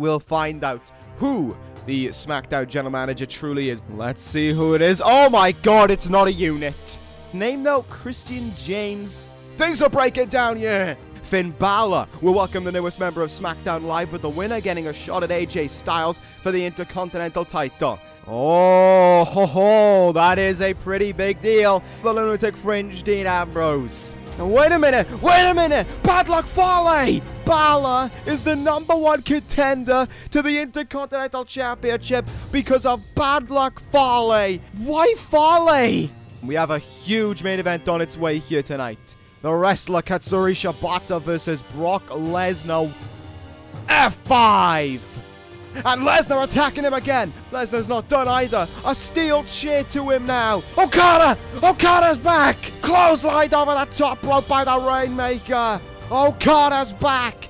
we'll find out who the Smackdown general manager truly is. Let's see who it is. Oh my god, it's not a unit. Name though, Christian James. Things are breaking down here. Finn Bálor will welcome the newest member of Smackdown Live, with the winner getting a shot at AJ Styles for the Intercontinental title. Oh, ho, ho, that is a pretty big deal. The Lunatic Fringe, Dean Ambrose. Wait a minute, Bad Luck Fale! Bálor is the #1 contender to the Intercontinental Championship because of Bad Luck Fale. Why Fale? We have a huge main event on its way here tonight. The wrestler Katsuyori Shibata versus Brock Lesnar. F5! And Lesnar attacking him again. Lesnar's not done either. A steel chair to him now. Okada! Okada's back! Clotheslined over the top rope by the Rainmaker. Okada's back!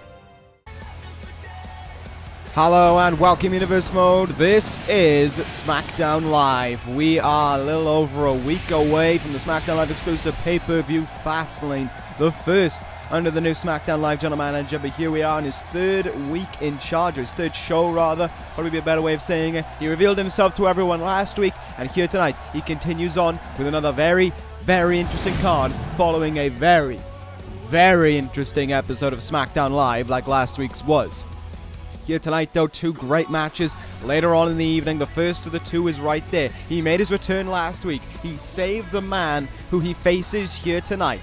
Hello and welcome Universe Mode. This is Smackdown Live. We are a little over a week away from the Smackdown Live exclusive pay-per-view Fastlane, the first under the new Smackdown Live general manager. But here we are in his third week in charge, or his third show rather, probably be a better way of saying it. He revealed himself to everyone last week, and here tonight he continues on with another very, very interesting card, following a very, very interesting episode of Smackdown Live like last week's was. Here tonight, though, two great matches later on in the evening. The first of the two is right there. He made his return last week. He saved the man who he faces here tonight.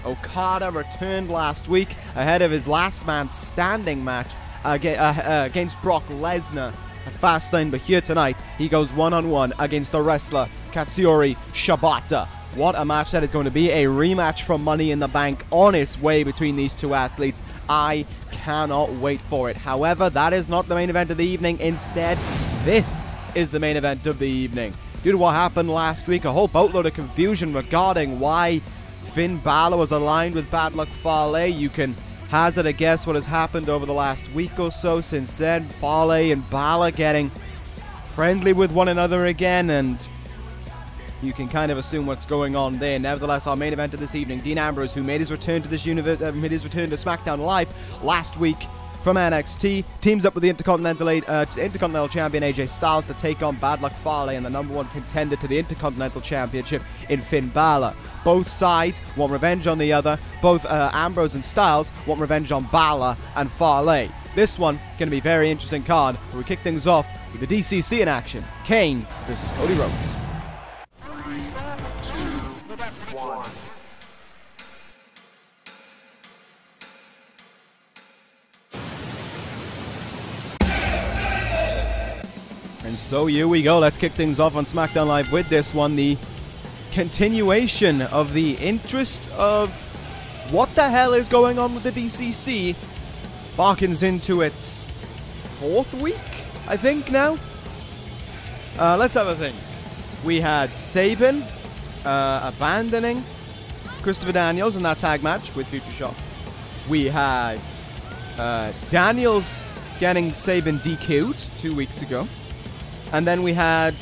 Okada returned last week ahead of his last man standing match against Brock Lesnar at Fastlane. But here tonight, he goes one-on-one against the wrestler Katsuyori Shibata. What a match that is going to be. A rematch from Money in the Bank on its way between these two athletes. I cannot wait for it. However, that is not the main event of the evening. Instead, this is the main event of the evening. Due to what happened last week, a whole boatload of confusion regarding why Finn Bálor was aligned with Bad Luck Fale. You can hazard a guess what has happened over the last week or so since then. Fale and Bálor getting friendly with one another again, and you can kind of assume what's going on there. Nevertheless, our main event of this evening, Dean Ambrose, who made his return to this made his return to SmackDown Live last week from NXT, teams up with the Intercontinental Champion AJ Styles to take on Bad Luck Fale and the #1 contender to the Intercontinental Championship in Finn Bálor. Both sides want revenge on the other. Both Ambrose and Styles want revenge on Bálor and Fale. This one going to be a very interesting card. We kick things off with the DCC in action. Kane versus Cody Rhodes. And so here we go. Let's kick things off on SmackDown Live with this one. The continuation of the interest of what the hell is going on with the DCC barkens into its 4th week, I think, now. Let's have a think. We had Sabin abandoning Christopher Daniels in that tag match with Future Shock. We had Daniels getting Sabin DQ'd 2 weeks ago. And then we had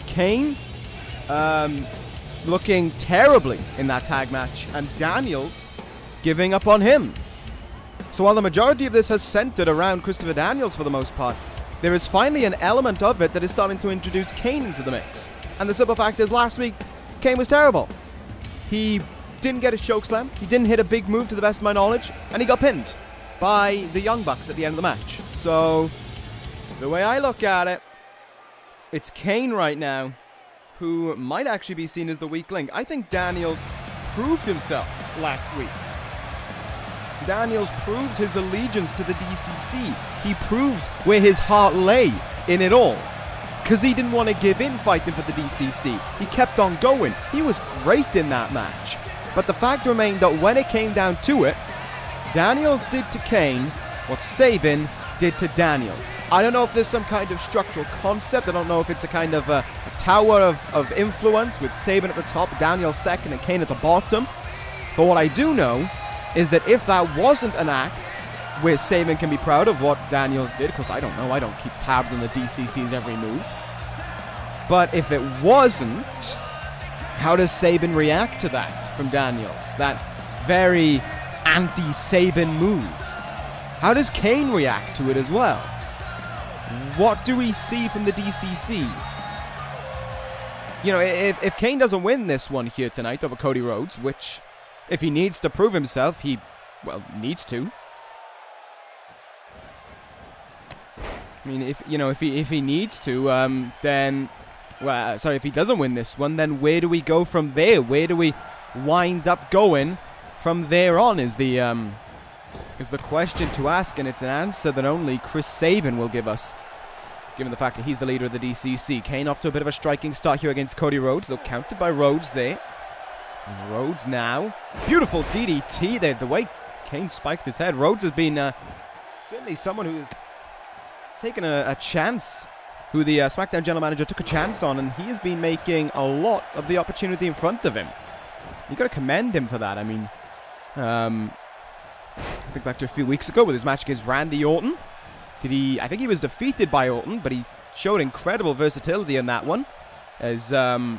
Kane looking terribly in that tag match, and Daniels giving up on him. So while the majority of this has centered around Christopher Daniels for the most part, there is finally an element of it that is starting to introduce Kane into the mix. And the simple fact is, last week, Kane was terrible. He didn't get his chokeslam, he didn't hit a big move to the best of my knowledge, and he got pinned by the Young Bucks at the end of the match. So, the way I look at it, it's Kane right now who might actually be seen as the weak link. I think Daniels proved himself last week. Daniels proved his allegiance to the DCC. He proved where his heart lay in it all, because he didn't want to give in fighting for the DCC. He kept on going. He was great in that match. But the fact remained that when it came down to it, Daniels did to Kane what Sabin did to Daniels. I don't know if there's some kind of structural concept. I don't know if it's a kind of a tower of influence with Sabin at the top, Daniels second, and Kane at the bottom. But what I do know is that if that wasn't an act where Sabin can be proud of what Daniels did, because I don't know, I don't keep tabs on the DCC's every move. But if it wasn't, how does Sabin react to that from Daniels? That very anti-Sabin move. How does Kane react to it as well? What do we see from the DCC? You know, if Kane doesn't win this one here tonight over Cody Rhodes, which, if he needs to prove himself, he, well, needs to. I mean, if he needs to, then, well, sorry, if he doesn't win this one, then where do we go from there? Where do we wind up going from there on is the question to ask, and it's an answer that only Chris Sabin will give us, given the fact that he's the leader of the DCC. Kane off to a bit of a striking start here against Cody Rhodes, though countered by Rhodes there. And Rhodes now. Beautiful DDT there, the way Kane spiked his head. Rhodes has been certainly someone who has taken a chance, who the SmackDown general manager took a chance on, and he has been making a lot of the opportunity in front of him. You've got to commend him for that. I mean, I think back to a few weeks ago with his match against Randy Orton. I think he was defeated by Orton, but he showed incredible versatility in that one. As, whoa,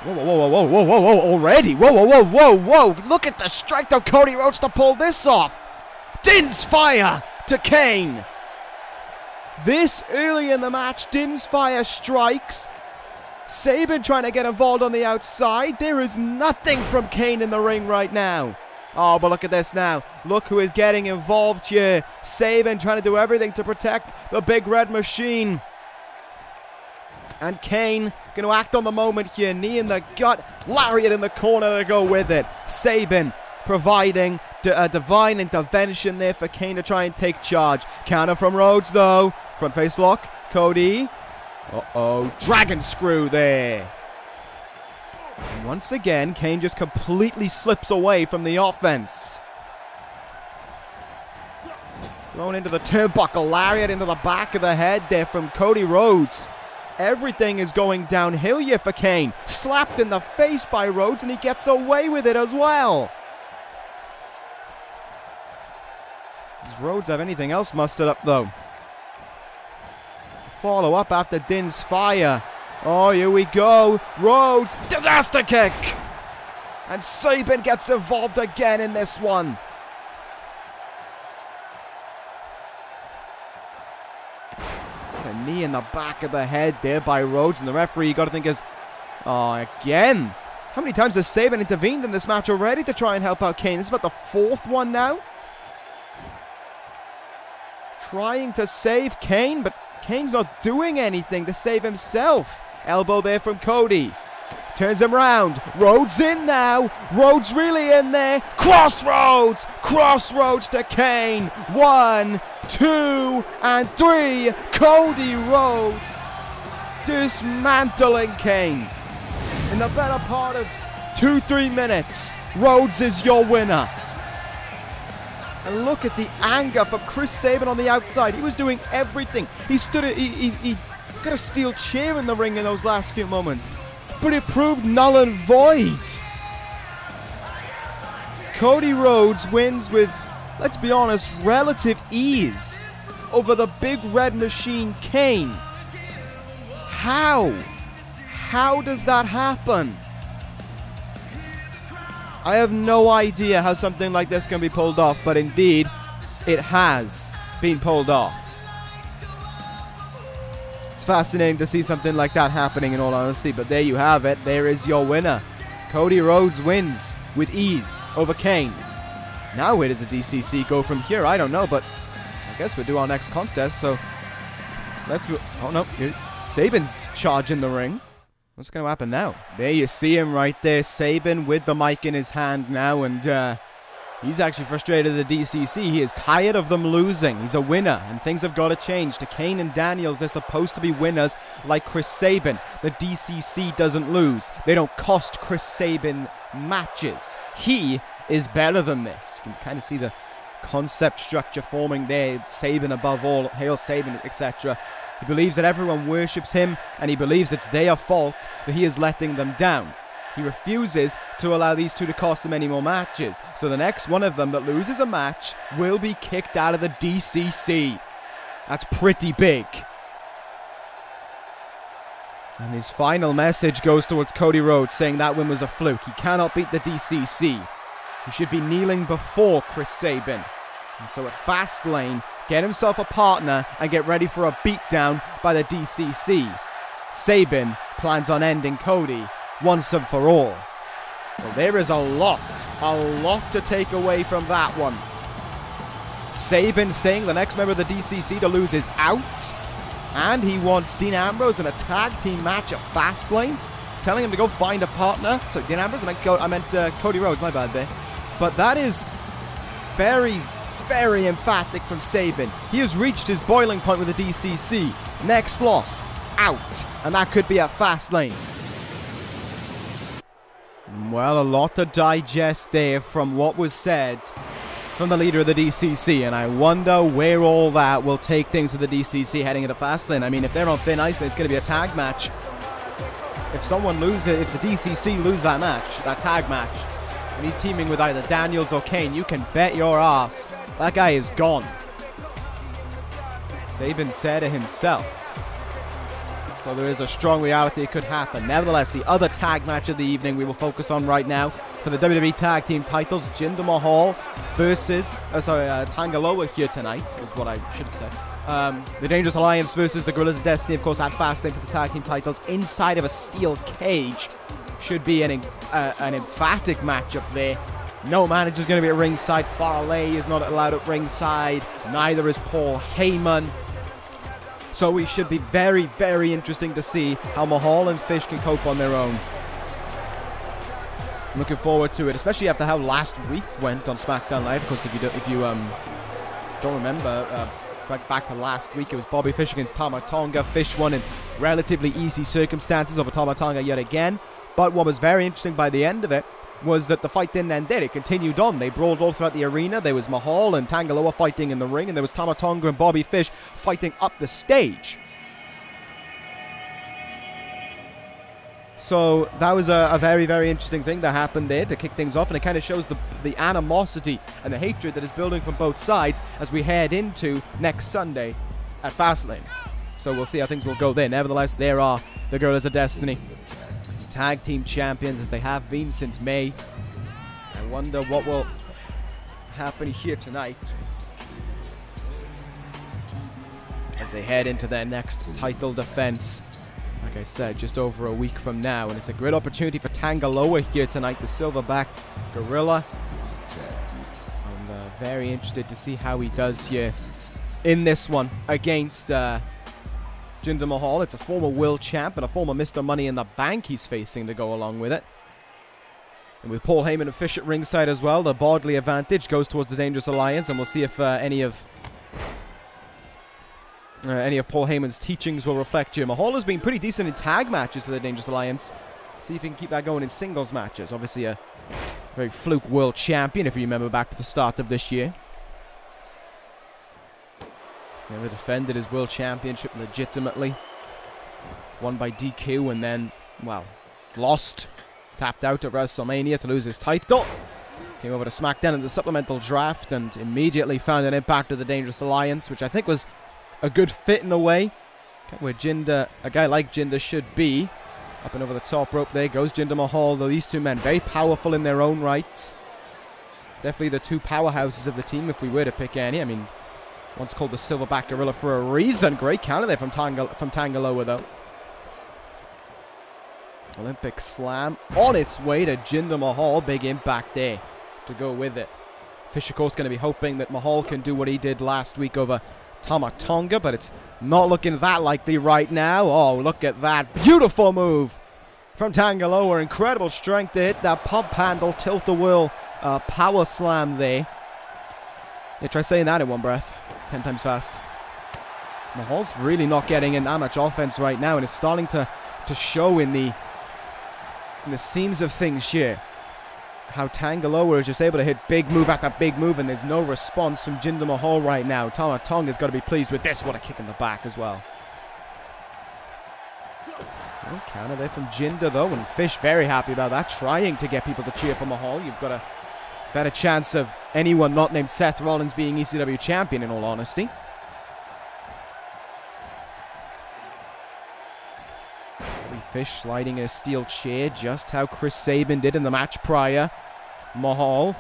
already. Whoa. Look at the strength of Cody Rhodes to pull this off. Din's fire to Kane. This early in the match, Din's fire strikes. Sabin trying to get involved on the outside. There is nothing from Kane in the ring right now. Oh, but look at this now. Look who is getting involved here. Sabin trying to do everything to protect the big red machine. And Kane going to act on the moment here. Knee in the gut. Lariat in the corner to go with it. Sabin providing a divine intervention there for Kane to try and take charge. Counter from Rhodes though. Front face lock. Cody. Uh-oh. Dragon screw there. And once again, Kane just completely slips away from the offense. Thrown into the turnbuckle. Lariat into the back of the head there from Cody Rhodes. Everything is going downhill here for Kane. Slapped in the face by Rhodes, and he gets away with it as well. Does Rhodes have anything else mustered up, though? Follow up after Din's fire. Oh, here we go. Rhodes, disaster kick. And Sabin gets involved again in this one. A knee in the back of the head there by Rhodes, and the referee, you got to think is, oh, again. How many times has Sabin intervened in this match already to try and help out Kane? This is about the fourth one now. Trying to save Kane, but Kane's not doing anything to save himself. Elbow there from Cody. Turns him round. Rhodes in now. Rhodes really in there. Crossroads. Crossroads to Kane. 1, 2, and 3. Cody Rhodes dismantling Kane. In the better part of 2-3 minutes, Rhodes is your winner. And look at the anger for Chris Sabin on the outside. He was doing everything. He stood it. He got a steel chair in the ring in those last few moments, but it proved null and void. Cody Rhodes wins with, let's be honest, relative ease over the big red machine Kane. How? How does that happen? I have no idea how something like this can be pulled off, but indeed, it has been pulled off. It's fascinating to see something like that happening, in all honesty, but there you have it. There is your winner. Cody Rhodes wins with ease over Kane. Now where does the DCC go from here? I don't know, but I guess we'll do our next contest, so let's... Oh, no. Sabin's charging the ring. What's going to happen now? There you see him right there. Sabin with the mic in his hand now, and he's actually frustrated at the DCC. He is tired of them losing. He's a winner, and things have got to change. To Kane and Daniels, they're supposed to be winners like Chris Sabin. The DCC doesn't lose. They don't cost Chris Sabin matches. He is better than this. You can kind of see the concept structure forming there. Sabin above all. Hail Sabin, etc. He believes that everyone worships him, and he believes it's their fault that he is letting them down. He refuses to allow these two to cost him any more matches. So the next one of them that loses a match will be kicked out of the DCC. That's pretty big. And his final message goes towards Cody Rhodes, saying that win was a fluke. He cannot beat the DCC. He should be kneeling before Chris Sabin. And so at Fastlane, get himself a partner and get ready for a beatdown by the DCC. Sabin plans on ending Cody once and for all. Well, there is a lot to take away from that one. Sabin saying the next member of the DCC to lose is out. And he wants Dean Ambrose in a tag team match at Fastlane. Telling him to go find a partner. So Dean Ambrose, I meant Cody Rhodes, my bad there. But that is very, very emphatic from Sabin. He has reached his boiling point with the DCC. Next loss, out. And that could be at Fastlane. Well, a lot to digest there from what was said from the leader of the DCC, and I wonder where all that will take things with the DCC heading into Fastlane. I mean, if they're on thin ice, it's going to be a tag match. If someone loses, if the DCC lose that match, that tag match, and he's teaming with either Daniels or Kane, you can bet your ass that guy is gone. Sabin said it himself. So there is a strong reality it could happen. Nevertheless, the other tag match of the evening we will focus on right now for the WWE Tag Team titles. Jinder Mahal versus, Tanga here tonight, is what I should have said. The Dangerous Alliance versus the Gorillas of Destiny, of course, at Fastlane for the Tag Team titles inside of a steel cage. Should be an emphatic matchup there. No manager's going to be at ringside. Fale is not allowed at ringside. Neither is Paul Heyman. So we should be very, very interesting to see how Mahal and Fish can cope on their own. I'm looking forward to it, especially after how last week went on Smackdown Live. Of course, if you don't remember, back to last week, it was Bobby Fish against Tama Tonga. Fish won in relatively easy circumstances over Tama Tonga yet again. But what was very interesting by the end of it was that the fight didn't end there. It continued on. They brawled all throughout the arena. There was Mahal and Tanga fighting in the ring, and there was Tama Tonga and Bobby Fish fighting up the stage. So that was a very, very interesting thing that happened there to kick things off, and it kind of shows the animosity and the hatred that is building from both sides as we head into next Sunday at Fastlane. So we'll see how things will go there. Nevertheless, there are the Gorillas of Destiny, tag team champions as they have been since May. I wonder what will happen here tonight as they head into their next title defense. Like I said, just over a week from now, and it's a great opportunity for Tanga here tonight, the silverback gorilla. I'm very interested to see how he does here in this one against Jinder Mahal. It's a former world champ and a former Mr. Money in the Bank he's facing to go along with it. And with Paul Heyman and Fish at ringside as well, the bodily advantage goes towards the Dangerous Alliance, and we'll see if any of Paul Heyman's teachings will reflect here. Mahal has been pretty decent in tag matches for the Dangerous Alliance. See if he can keep that going in singles matches. Obviously a very fluke world champion, if you remember back to the start of this year. Never defended his world championship legitimately. Won by DQ and then, well, lost. Tapped out at WrestleMania to lose his title. Came over to Smackdown in the supplemental draft and immediately found an impact of the Dangerous Alliance, which I think was a good fit in a way. Where Jinder, a guy like Jinder should be. Up and over the top rope there goes Jinder Mahal, though these two men very powerful in their own rights. Definitely the two powerhouses of the team if we were to pick any. I mean, once called the Silverback Gorilla for a reason. Great counter there from Tanga though. Olympic Slam on its way to Jinder Mahal. Big impact there to go with it. Fish, of course, going to be hoping that Mahal can do what he did last week over Tama Tonga, but it's not looking that likely right now. Oh, look at that. Beautiful move from Tanga. Incredible strength to hit that pump handle, tilt-a-whirl power slam there. Yeah, try saying that in one breath. 10 times fast. Mahal's really not getting in that much offense right now, and it's starting to show in the seams of things here. How Tanga is just able to hit big move after big move, and there's no response from Jinder Mahal right now. Tama Tonga's got to be pleased with this. What a kick in the back as well. Well, counter there from Jinder though, and Fish very happy about that, trying to get people to cheer for Mahal. You've got a better chance of anyone not named Seth Rollins being ECW champion, in all honesty. Fish sliding in a steel chair, just how Chris Sabin did in the match prior. Mahal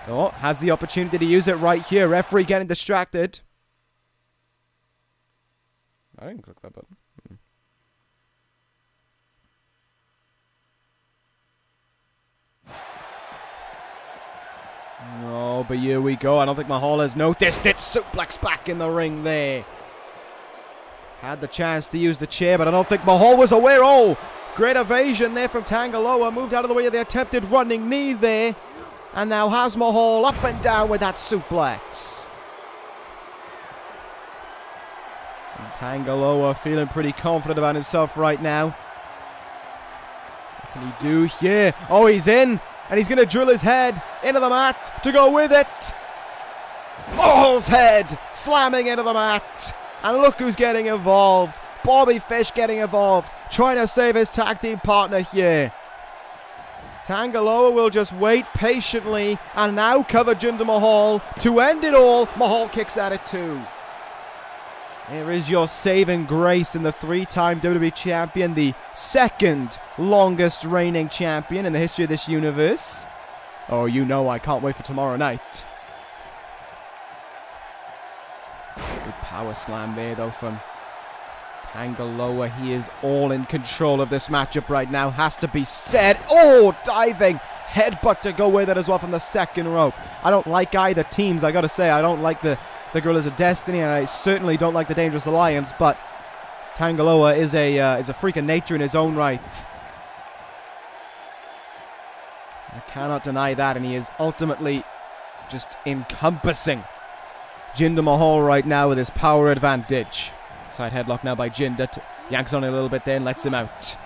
Oh, has the opportunity to use it right here. Referee getting distracted. I didn't click that button. No, but here we go. I don't think Mahal has noticed it. Suplex back in the ring there. Had the chance to use the chair, but I don't think Mahal was aware. Oh, great evasion there from Tanga. Moved out of the way of the attempted running knee there. And now has Mahal up and down with that suplex. And Tanga feeling pretty confident about himself right now. What can he do here? Oh, he's in. And he's going to drill his head into the mat to go with it. Mahal's head slamming into the mat. And look who's getting involved. Bobby Fish getting involved. Trying to save his tag team partner here. Tanga will just wait patiently and now cover Jinder Mahal to end it all. Mahal kicks at it too. Here is your saving grace in the 3-time WWE champion, the second longest reigning champion in the history of this universe. Oh, you know I can't wait for tomorrow night. Good power slam there though from Tanga. He is all in control of this matchup right now. Has to be said. Oh, diving headbutt to go with it as well from the second rope. I don't like either teams. I gotta say, I don't like the Gorillas of Destiny, and I certainly don't like the Dangerous Alliance, but Tanga is a freak of nature in his own right. I cannot deny that, and he is ultimately just encompassing Jinder Mahal right now with his power advantage. Side headlock now by Jinder. Yanks on it a little bit there and lets him out.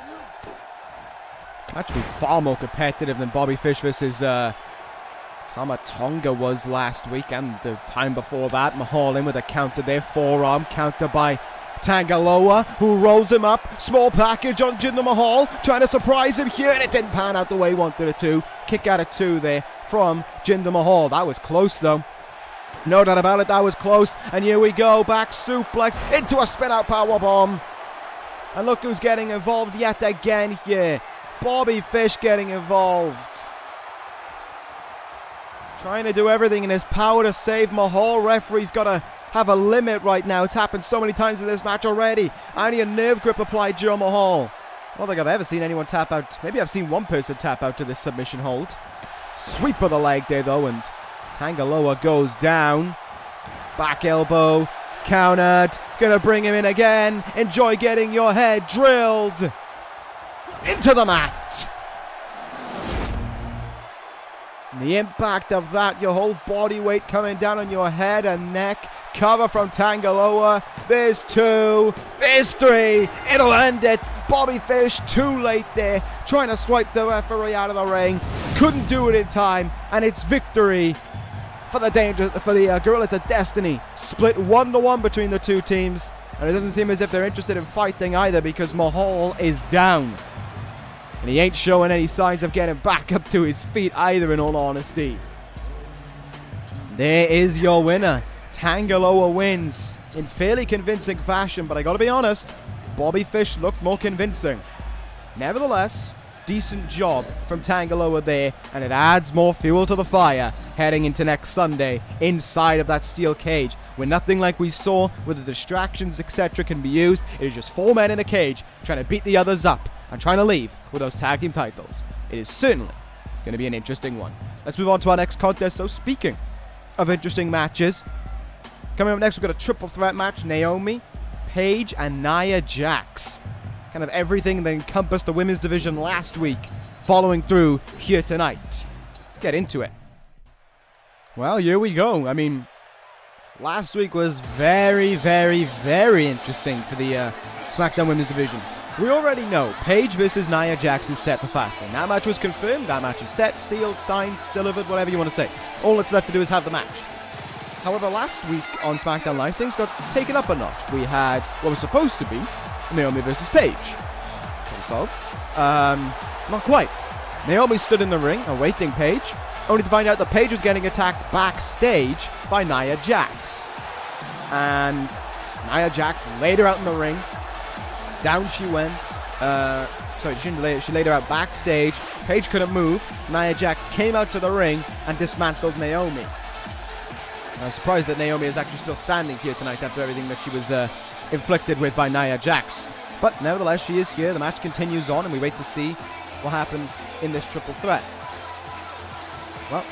Actually far more competitive than Bobby Fish versus Tama Tonga was last week and the time before that. Mahal in with a counter there. Forearm counter by Tanga, who rolls him up. Small package on Jinder Mahal. Trying to surprise him here, and it didn't pan out the way he wanted it to. Kick out of 2 there from Jinder Mahal. That was close though. No doubt about it, that was close. And here we go, back suplex into a spin-out powerbomb. And look who's getting involved yet again here. Bobby Fish getting involved. Trying to do everything in his power to save Mahal. Referee's got to have a limit right now. It's happened so many times in this match already. Only a nerve grip applied to Mahal. I don't think I've ever seen anyone tap out. Maybe I've seen one person tap out to this submission hold. Sweep of the leg there though, and Tanga goes down. Back elbow. Countered. Gonna bring him in again. Enjoy getting your head drilled into the mat. And the impact of that, your whole body weight coming down on your head and neck. Cover from Tanga. There's 2. There's 3. It'll end it. Bobby Fish too late there. Trying to swipe the referee out of the ring. Couldn't do it in time. And it's victory for the Gorillas of Destiny. Split 1-1 between the two teams. And it doesn't seem as if they're interested in fighting either, because Mahal is down. And he ain't showing any signs of getting back up to his feet either, in all honesty. There is your winner. Tanga wins in fairly convincing fashion, but I gotta be honest, Bobby Fish looked more convincing. Nevertheless, decent job from Tanga there, and it adds more fuel to the fire heading into next Sunday inside of that steel cage, where nothing like we saw with the distractions etc. can be used. It is just 4 men in a cage trying to beat the others up and trying to leave with those tag team titles. It is certainly going to be an interesting one. Let's move on to our next contest. So speaking of interesting matches, coming up next we've got a triple threat match. Naomi, Paige, and Nia Jax. Kind of everything that encompassed the women's division last week following through here tonight. Let's get into it. Well, here we go. I mean, last week was very, very, very interesting for the SmackDown women's division. We already know Paige versus Nia Jax is set for Fastlane. That match was confirmed. That match is set, sealed, signed, delivered, whatever you want to say. All that's left to do is have the match. However, last week on SmackDown Live, things got taken up a notch. We had what was supposed to be Naomi versus Paige. So, not quite. Naomi stood in the ring, awaiting Paige, only to find out that Paige was getting attacked backstage by Nia Jax. And Nia Jax laid her out in the ring. Down she went. She laid her out backstage. Paige couldn't move. Nia Jax came out to the ring and dismantled Naomi. I'm surprised that Naomi is actually still standing here tonight after everything that she was inflicted with by Nia Jax. But nevertheless, she is here. The match continues on, and we wait to see what happens in this triple threat. Well,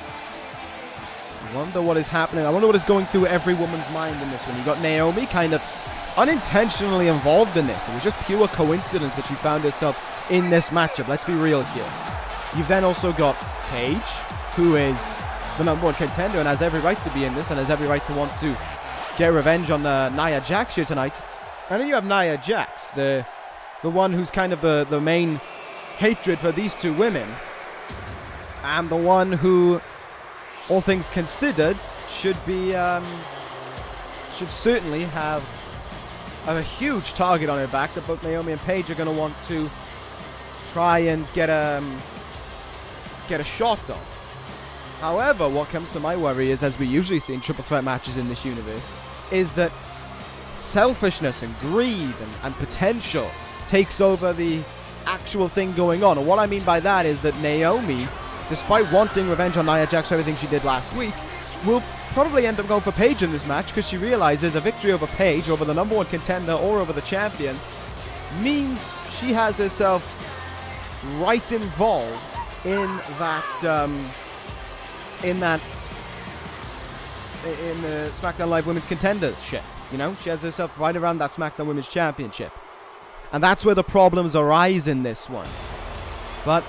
I wonder what is happening. I wonder what is going through every woman's mind in this one. You got Naomi kind of unintentionally involved in this. It was just pure coincidence that she found herself in this matchup. Let's be real here. You've then also got Paige, who is the #1 contender and has every right to be in this and has every right to want to get revenge on Nia Jax here tonight. And then you have Nia Jax, the one who's kind of the main hatred for these two women, and the one who, all things considered, should certainly have a huge target on her back that both Naomi and Paige are going to want to try and get a shot on. However, what comes to my worry is, as we usually see in triple threat matches in this universe, is that selfishness and greed and potential takes over the actual thing going on. And what I mean by that is that Naomi, despite wanting revenge on Nia Jax for everything she did last week, will probably end up going for Paige in this match, because she realizes a victory over Paige, over the #1 contender or over the champion, means she has herself right involved in the SmackDown Live Women's Contendership. You know, she has herself right around that SmackDown Women's Championship. And that's where the problems arise in this one. But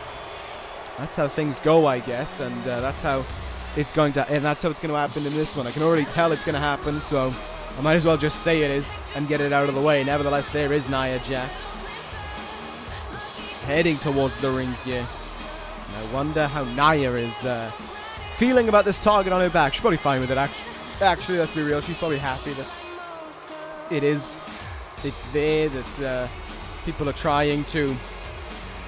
that's how things go, I guess, and that's how it's going to happen in this one. I can already tell it's going to happen, so I might as well just say it is and get it out of the way. Nevertheless, there is Nia Jax heading towards the ring here. And I wonder how Nia is feeling about this target on her back. She's probably fine with it, actually, let's be real. She's probably happy that it's there, that people are trying to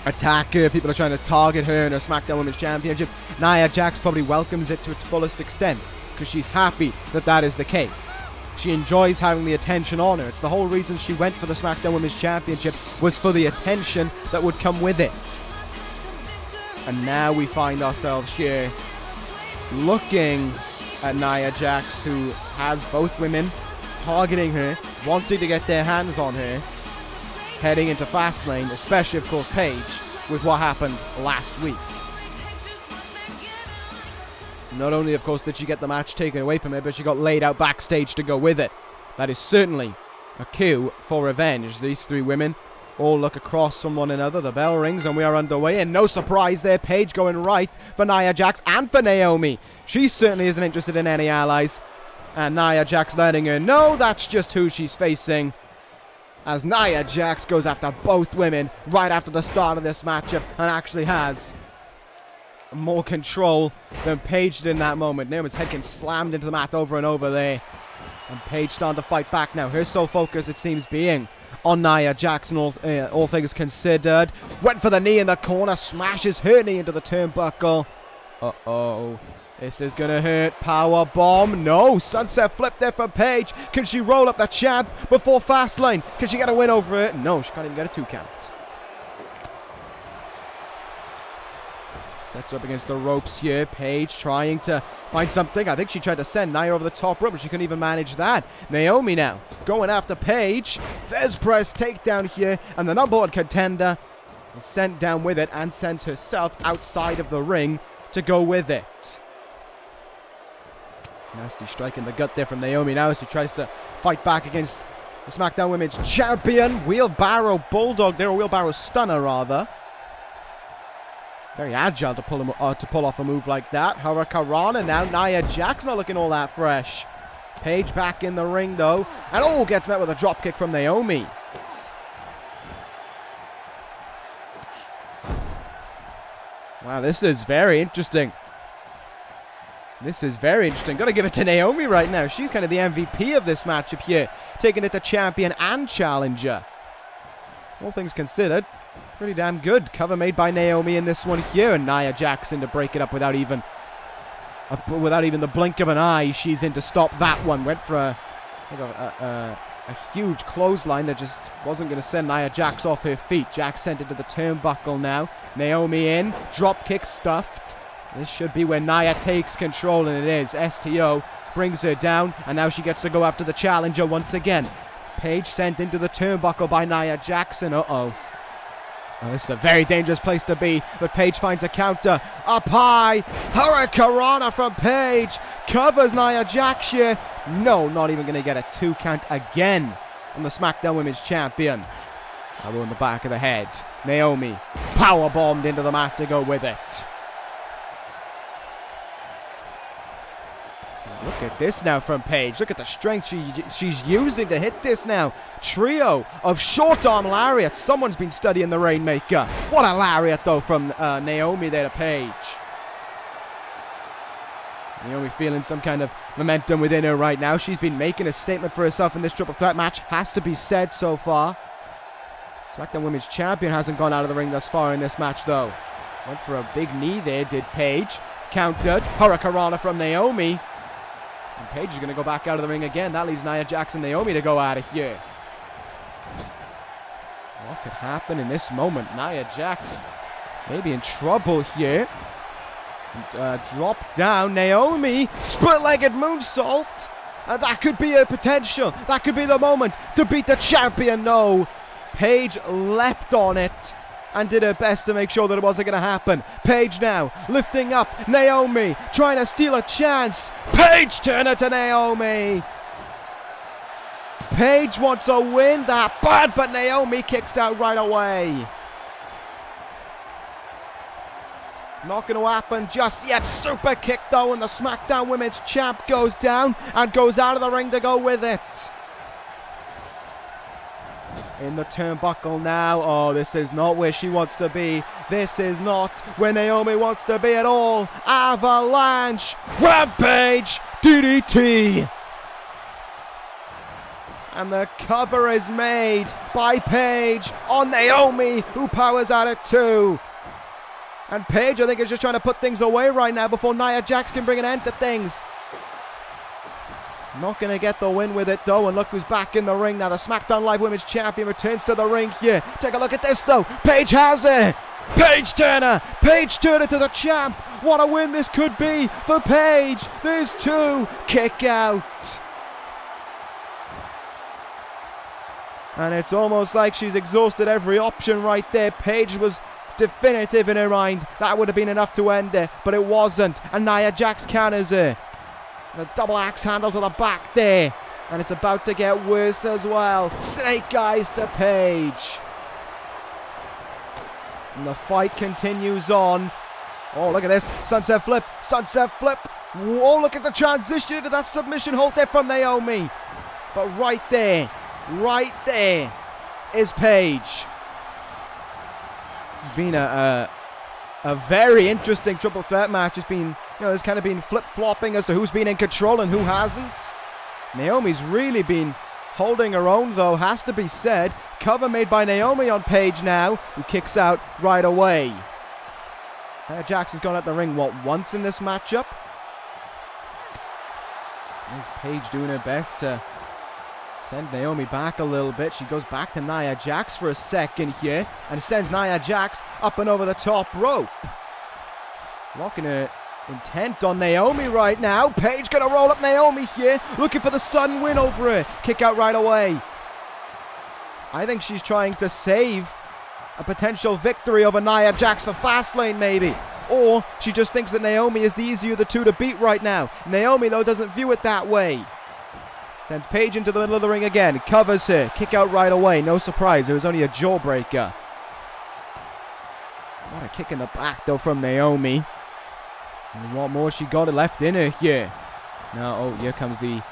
attack her, people are trying to target her in her SmackDown Women's Championship. Nia Jax probably welcomes it to its fullest extent, because she's happy that that is the case. She enjoys having the attention on her. It's the whole reason she went for the SmackDown Women's Championship, was for the attention that would come with it. And now we find ourselves here looking at Nia Jax, who has both women targeting her, wanting to get their hands on her, heading into Fastlane, especially, of course, Paige, with what happened last week. Not only, of course, did she get the match taken away from her, but she got laid out backstage to go with it. That is certainly a cue for revenge. These three women all look across from one another. The bell rings and we are underway, and no surprise there, Paige going right for Nia Jax and for Naomi. She certainly isn't interested in any allies, and Nia Jax letting her know that's just who she's facing, as Nia Jax goes after both women right after the start of this matchup and actually has more control than Paige did in that moment. Naomi's head getting slammed into the mat over and over there, and Paige starting to fight back now. Her sole focus, it seems, being on Nia Jax, and all things considered. Went for the knee in the corner, smashes her knee into the turnbuckle. Uh-oh. This is going to hurt. Power bomb. No. Sunset flip there for Paige. Can she roll up the champ before Fastlane? Can she get a win over it? No, she can't even get a 2 count. Sets up against the ropes here. Paige trying to find something. I think she tried to send Nia over the top rope, but she couldn't even manage that. Naomi now going after Paige. Fez press takedown here, and the #1 contender is sent down with it and sends herself outside of the ring to go with it. Nasty strike in the gut there from Naomi now as she tries to fight back against the SmackDown Women's Champion. Wheelbarrow Bulldog there, or Wheelbarrow Stunner rather. Very agile to pull off a move like that. Hurricanrana now. Nia Jax not looking all that fresh. Paige back in the ring though, and gets met with a dropkick from Naomi. Wow, this is very interesting. This is very interesting. Got to give it to Naomi right now. She's kind of the MVP of this matchup here, taking it to champion and challenger. All things considered, pretty damn good. Cover made by Naomi in this one here, and Nia Jax in to break it up without even the blink of an eye. She's in to stop that one. Went for a a huge clothesline that just wasn't going to send Nia Jax off her feet. Jax sent into the turnbuckle now. Naomi in. Drop kick stuffed. This should be where Nia takes control, and it is. STO brings her down, and now she gets to go after the challenger once again. Paige sent into the turnbuckle by Nia Jax, and uh-oh. Oh, this is a very dangerous place to be, but Paige finds a counter. Up high. Hurricanrana from Paige. Covers Nia Jax here. No, not even going to get a 2 count again on the SmackDown Women's Champion. Elbow in the back of the head. Naomi powerbombed into the mat to go with it. Look at this now from Paige. Look at the strength she's using to hit this now. Trio of short arm lariats. Someone's been studying the Rainmaker. What a lariat though from Naomi there to Paige. Naomi feeling some kind of momentum within her right now. She's been making a statement for herself in this triple threat match. Has to be said so far. SmackDown Women's Champion hasn't gone out of the ring thus far in this match though. Went for a big knee there, did Paige. Countered. Hurricanrana from Naomi. And Paige is going to go back out of the ring again. That leaves Nia Jax and Naomi to go out of here. What could happen in this moment? Nia Jax maybe in trouble here. Drop down. Naomi. Split-legged moonsault. That could be a potential. That could be the moment to beat the champion. No. Paige leapt on it and did her best to make sure that it wasn't going to happen. Paige now lifting up Naomi, trying to steal a chance. Paige Turner to Naomi. Paige wants a win that bad, but Naomi kicks out right away. Not going to happen just yet. Super kick though, and the SmackDown Women's Champ goes down and goes out of the ring to go with it. In the turnbuckle now. Oh, this is not where she wants to be. This is not where Naomi wants to be at all. Avalanche. Rampage. DDT. And the cover is made by Paige on Naomi, who powers out at 2. And Paige, I think, is just trying to put things away right now before Nia Jax can bring an end to things. Not going to get the win with it, though. And look who's back in the ring now. The SmackDown Live Women's Champion returns to the ring here. Take a look at this, though. Paige has it. Paige Turner. Paige Turner to the champ. What a win this could be for Paige. There's 2. Kick out. And it's almost like she's exhausted every option right there. Paige was definitive in her mind. That would have been enough to end it, but it wasn't. And Nia Jax counters her. And a double axe handle to the back there. And it's about to get worse as well. Snake eyes to Paige. And the fight continues on. Oh, look at this. Sunset flip. Sunset flip. Whoa, look at the transition into that submission hold there from Naomi. But right there is Paige. This has been a very interesting triple threat match. It's been, there's kind of been flip-flopping as to who's been in control and who hasn't. Naomi's really been holding her own, though, has to be said. Cover made by Naomi on Paige now, who kicks out right away. Nia Jax has gone out the ring, once in this matchup? There's Paige doing her best to send Naomi back a little bit. She goes back to Nia Jax for a second here and sends Nia Jax up and over the top rope. Locking her intent on Naomi right now. Paige gonna roll up Naomi here, looking for the sudden win over her. Kick out right away. I think she's trying to save a potential victory over Nia Jax for Fastlane maybe. Or she just thinks that Naomi is the easier of the two to beat right now. Naomi, though, doesn't view it that way. Sends Paige into the middle of the ring again. Covers her. Kick out right away. No surprise. It was only a jawbreaker. What a kick in the back, though, from Naomi. And what more she got left in her here. Now, oh, here comes the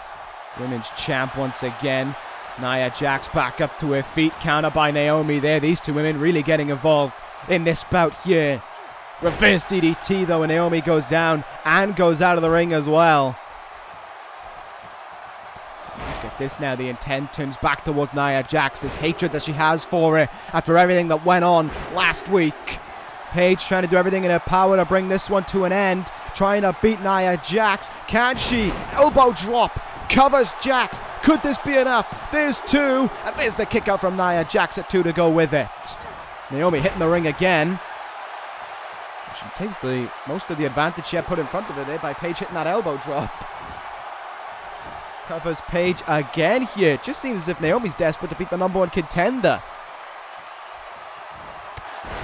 Women's Champ once again. Nia Jax back up to her feet. Counter by Naomi there. These two women really getting involved in this bout here. Reverse DDT, though, and Naomi goes down and goes out of the ring as well. Look at this now. The intent turns back towards Nia Jax. This hatred that she has for her after everything that went on last week. Paige trying to do everything in her power to bring this one to an end. Trying to beat Nia Jax. Can she? Elbow drop. Covers Jax. Could this be enough? There's 2, and there's the kick out from Nia Jax at 2 to go with it. Naomi hitting the ring again. She takes most of the advantage she had put in front of her there by Paige hitting that elbow drop. Covers Paige again here. It just seems as if Naomi's desperate to beat the #1 contender.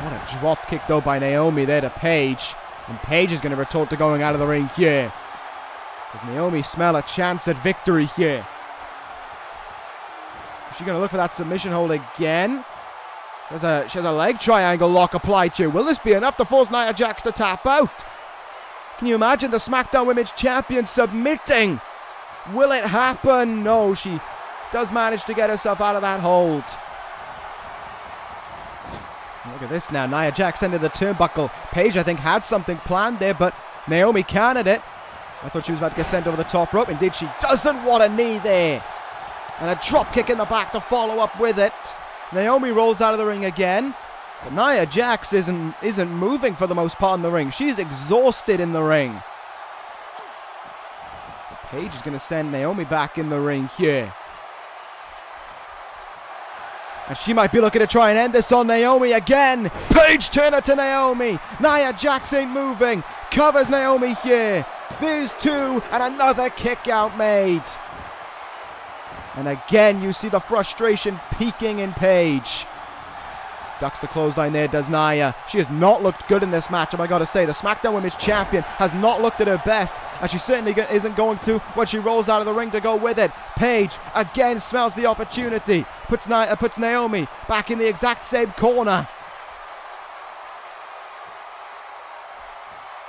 What a drop kick though by Naomi there to Paige. And Paige is going to retort to going out of the ring here. Does Naomi smell a chance at victory here? Is she going to look for that submission hold again? She has a leg triangle lock applied to. Will this be enough to force Nia Jax to tap out? Can you imagine the SmackDown Women's Champion submitting? Will it happen? No, she does manage to get herself out of that hold. Look at this now. Nia Jax into the turnbuckle. Paige, I think, had something planned there, but Naomi countered it. I thought she was about to get sent over the top rope. Indeed, she doesn't. What a knee there. And a drop kick in the back to follow up with it. Naomi rolls out of the ring again. But Nia Jax isn't moving for the most part in the ring. She's exhausted in the ring. But Paige is going to send Naomi back in the ring here. And she might be looking to try and end this on Naomi again. Paige turn it to Naomi. Nia Jax ain't moving. Covers Naomi here. There's 2 and another kick out made. And again, you see the frustration peaking in Paige. Ducks the clothesline there, does Nia. She has not looked good in this match, I gotta say. The SmackDown Women's Champion has not looked at her best, and she certainly isn't going to when she rolls out of the ring to go with it. Paige again smells the opportunity. Puts Naomi back in the exact same corner.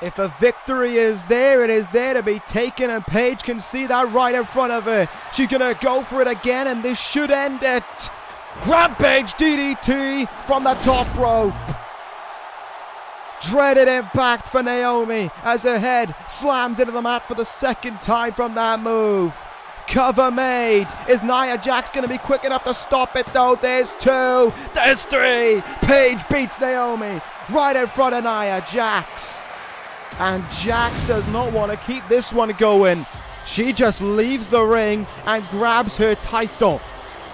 If a victory is there, it is there to be taken, and Paige can see that right in front of her. She's gonna go for it again, and this should end it. Rampage DDT from the top rope. Dreaded impact for Naomi as her head slams into the mat for the 2nd time from that move. Cover made. Is Nia Jax going to be quick enough to stop it though? There's 2. There's 3. Paige beats Naomi right in front of Nia Jax. And Jax does not want to keep this one going. She just leaves the ring and grabs her title.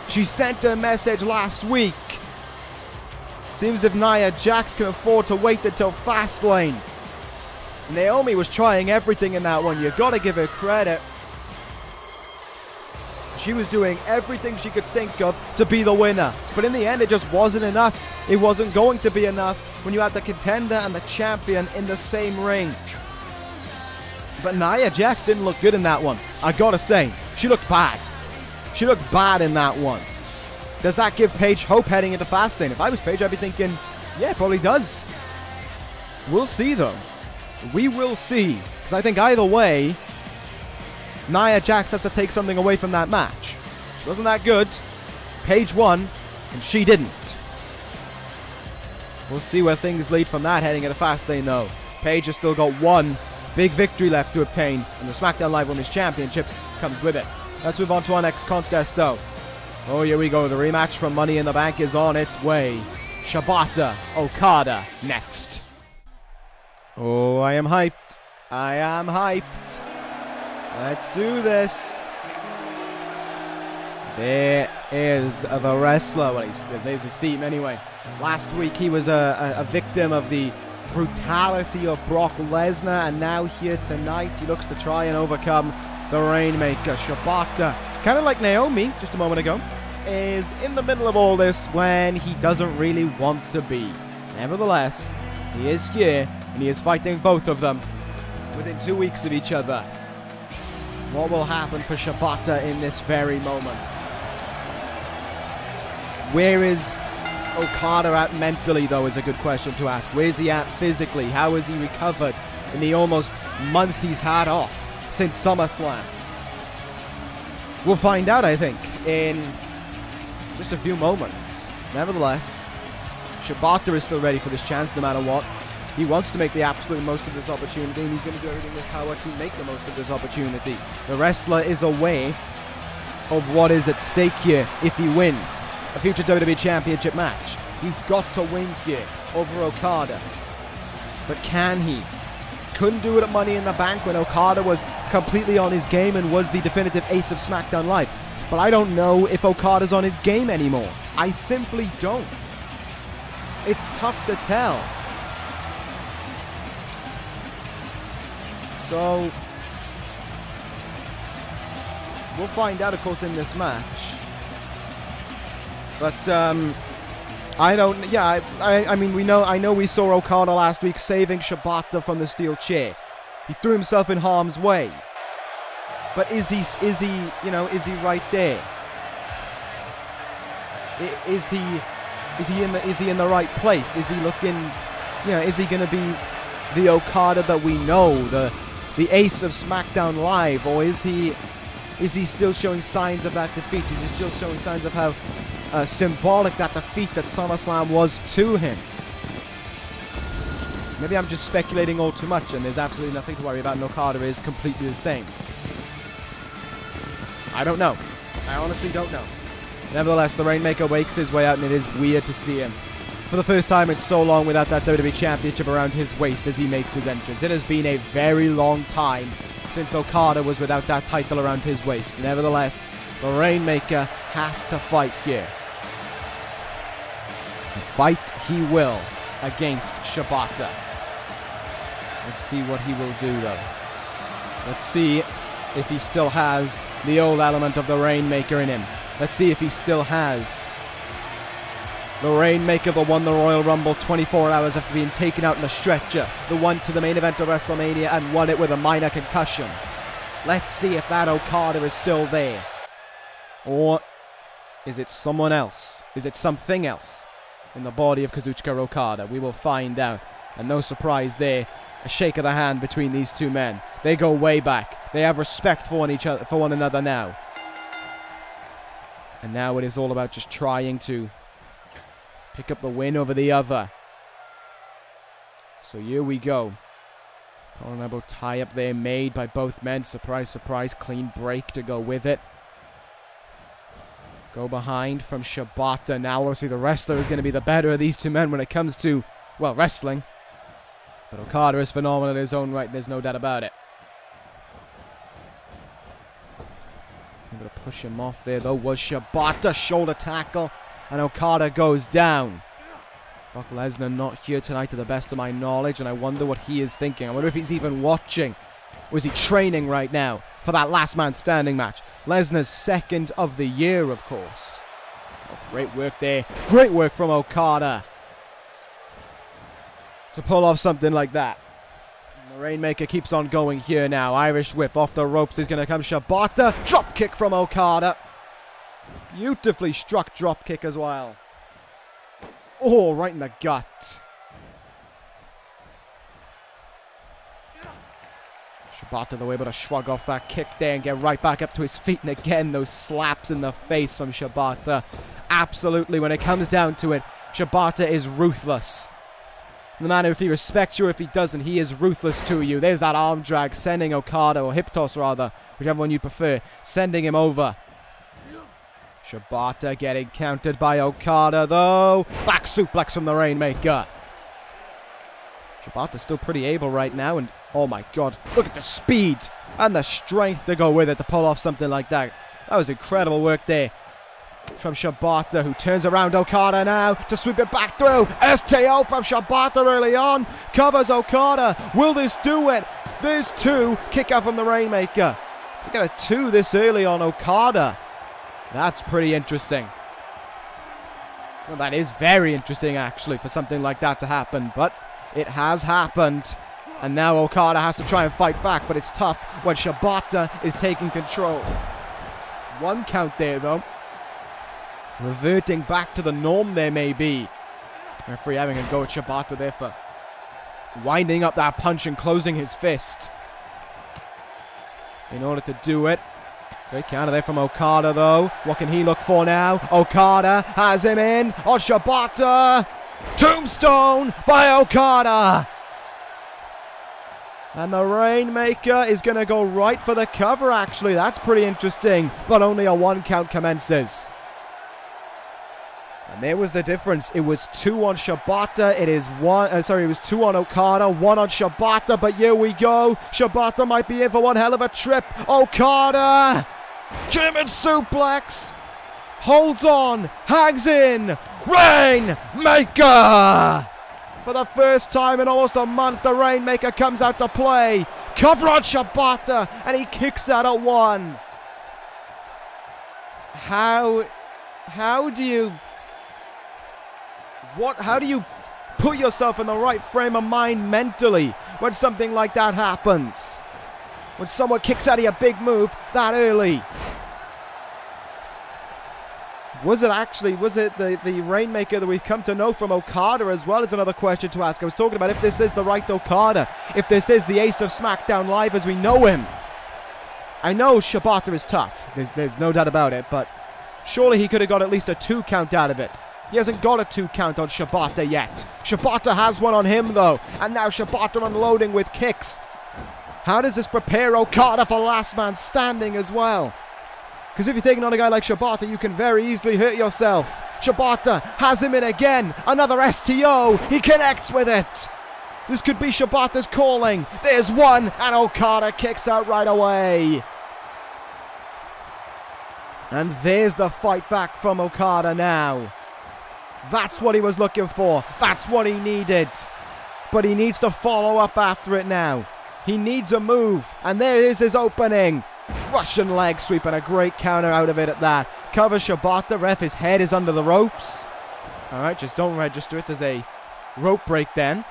She sent a message last week. Seems if Nia Jax can afford to wait until Fastlane. Naomi was trying everything in that one. You got to give her credit. She was doing everything she could think of to be the winner. But in the end, it just wasn't enough. It wasn't going to be enough when you had the contender and the champion in the same ring. But Nia Jax didn't look good in that one. I gotta say, she looked bad. She looked bad in that one. Does that give Paige hope heading into Fastlane? If I was Paige, I'd be thinking, yeah, it probably does. We'll see, though. We will see. Because I think either way, Nia Jax has to take something away from that match. She wasn't that good. Paige won, and she didn't. We'll see where things lead from that heading into Fastlane, though. Paige has still got one big victory left to obtain, and the SmackDown Live Women's Championship comes with it. Let's move on to our next contest, though. Oh, here we go. The rematch from Money in the Bank is on its way. Shibata, Okada, next. Oh, I am hyped. I am hyped. Let's do this. There is the wrestler. Well, there's his theme anyway. Last week, he was a victim of the brutality of Brock Lesnar, and now here tonight, he looks to try and overcome the Rainmaker. Shibata, kind of like Naomi just a moment ago, is in the middle of all this when he doesn't really want to be. Nevertheless, he is here, and he is fighting both of them within 2 weeks of each other. What will happen for Shibata in this very moment? Where is Okada at mentally, though, is a good question to ask. Where's he at physically? How has he recovered in the almost month he's had off since SummerSlam? We'll find out, I think, in just a few moments. Nevertheless, Shibata is still ready for this chance no matter what. He wants to make the absolute most of this opportunity, and he's going to do everything in his power to make the most of this opportunity. The wrestler is aware of what is at stake here if he wins a future WWE Championship match. He's got to win here over Okada. But can he? Couldn't do it at Money in the Bank when Okada was completely on his game and was the definitive ace of SmackDown Live. But I don't know if Okada's on his game anymore. I simply don't. It's tough to tell. So, we'll find out, of course, in this match. But, I don't, yeah, I mean, I know we saw Okada last week saving Shibata from the steel chair. He threw himself in harm's way. But is he right there? Is he in the right place? Is he looking, is he going to be the Okada that we know, the ace of SmackDown Live, or is he still showing signs of that defeat? Is he still showing signs of how symbolic that defeat that SummerSlam was to him? Maybe I'm just speculating all too much, and there's absolutely nothing to worry about, and Okada is completely the same. I don't know. I honestly don't know. Nevertheless, the Rainmaker wakes his way out, and it is weird to see him for the first time in so long without that WWE Championship around his waist as he makes his entrance. It has been a very long time since Okada was without that title around his waist. Nevertheless, the Rainmaker has to fight here. And fight he will against Shibata. Let's see what he will do, though. Let's see if he still has the old element of the Rainmaker in him. Let's see if he still has the Rainmaker that won the Royal Rumble 24 hours after being taken out in a stretcher, the one to the main event of WrestleMania and won it with a minor concussion. Let's see if that Okada is still there. Or is it someone else? Is it something else in the body of Kazuchika Okada? We will find out. And no surprise there, a shake of the hand between these two men. They go way back. They have respect for one another now. And now it is all about just trying to pick up the win over the other. So here we go. Collar elbow tie up there made by both men. Surprise, surprise. Clean break to go with it. Go behind from Shibata. Now obviously the wrestler is going to be the better of these two men when it comes to, well, wrestling. But Okada is phenomenal in his own right. There's no doubt about it. I'm going to push him off there, though, was Shibata. Shoulder tackle. And Okada goes down. Brock Lesnar not here tonight to the best of my knowledge, and I wonder what he is thinking. I wonder if he's even watching. Or is he training right now for that last man standing match? Lesnar's second of the year, of course. Oh, great work there. Great work from Okada to pull off something like that. The Rainmaker keeps on going here now. Irish whip off the ropes is going to come Shibata. Drop kick from Okada. Beautifully struck drop kick as well. Oh, right in the gut. Shibata, though, able to shrug off that kick there and get right back up to his feet. And again, those slaps in the face from Shibata. Absolutely, when it comes down to it, Shibata is ruthless. No matter if he respects you or if he doesn't, he is ruthless to you. There's that arm drag, sending Okada, or hip toss rather, whichever one you prefer, sending him over. Shibata getting countered by Okada, though. Back suplex from the Rainmaker. Shibata's still pretty able right now, and oh my god, look at the speed and the strength to go with it to pull off something like that. That was incredible work there from Shibata, who turns around Okada now to sweep it back through. SKO from Shibata early on. Covers Okada. Will this do it? There's two. Kick out from the Rainmaker. We got a 2 this early on Okada. That's pretty interesting. Well, that is very interesting, actually, for something like that to happen. But it has happened. And now Okada has to try and fight back. But it's tough when Shibata is taking control. 1 count there, though. Reverting back to the norm there, maybe. Referee having a go at Shibata there for winding up that punch and closing his fist in order to do it. Great counter there from Okada, though. What can he look for now? Okada has him in on Shibata. Tombstone by Okada. And the Rainmaker is going to go right for the cover, actually. That's pretty interesting. But only a 1 count commences. And there was the difference. It was 2 on Shibata. It is it was 2 on Okada, 1 on Shibata. But here we go. Shibata might be in for one hell of a trip. Okada German suplex. Holds on. Hangs in. Rainmaker. For the first time in almost a month, the Rainmaker comes out to play. Cover on Shibata, and he kicks out at 1. How do you put yourself in the right frame of mind mentally when something like that happens? When someone kicks out of your big move that early? Was it the Rainmaker that we've come to know from Okada as well, is another question to ask. I was talking about if this is the right Okada, if this is the ace of SmackDown Live as we know him. I know Shibata is tough, there's no doubt about it, but surely he could have got at least a 2 count out of it. He hasn't got a 2 count on Shibata yet. Shibata has one on him though, and now Shibata unloading with kicks. How does this prepare Okada for last man standing as well? Because if you're taking on a guy like Shibata, you can very easily hurt yourself. Shibata has him in again. Another STO. He connects with it. This could be Shibata's calling. There's one, and Okada kicks out right away. And there's the fight back from Okada now. That's what he was looking for. That's what he needed. But he needs to follow up after it now. He needs a move, and there is his opening. Russian leg sweep and a great counter out of it at that. Cover Shibata. Ref, his head is under the ropes. Alright, just don't register it. There's a rope break then.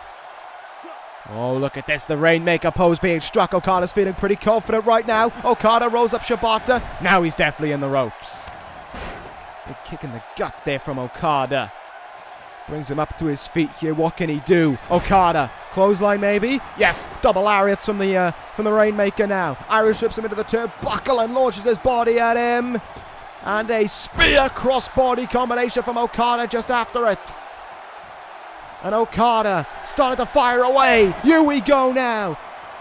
Oh, look at this. The Rainmaker pose being struck. Okada's feeling pretty confident right now. Okada rolls up Shibata. Now he's definitely in the ropes. Big kick in the gut there from Okada. Brings him up to his feet here. What can he do? Okada. Clothesline maybe? Yes. Double lariats from the Rainmaker now. Irish whips him into the turnbuckle and launches his body at him. And a spear crossbody combination from Okada just after it. And Okada started to fire away. Here we go now.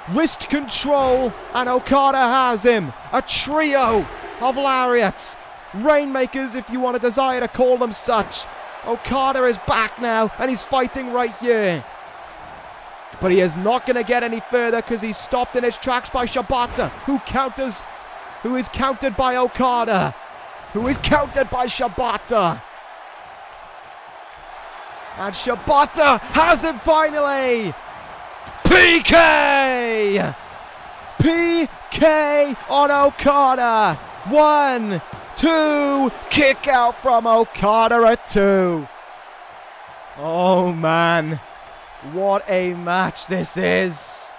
Wrist control. And Okada has him. A trio of lariats. Rainmakers, if you want a desire to call them such. Okada is back now, and he's fighting right here. But he is not going to get any further because he's stopped in his tracks by Shibata, who is countered by Okada, who is countered by Shibata. And Shibata has him finally! PK! PK on Okada! 1, 2, kick out from Okada at 2. Oh man, what a match this is.